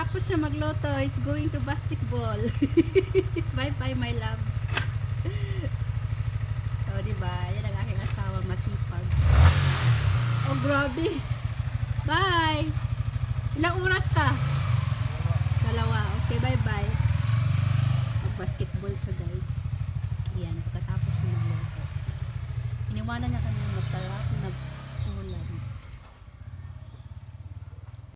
Pagkatapos siya magluto, is going to basketball. Bye-bye, my love. O, diba? Yan ang aking asawa, masipag. Oh, grabe. Bye! Ilang oras ka? Dalawa. Okay, bye-bye. Mag-basketball siya, guys. Yan, pagkatapos siya magluto. Iniwanan niya kami masarap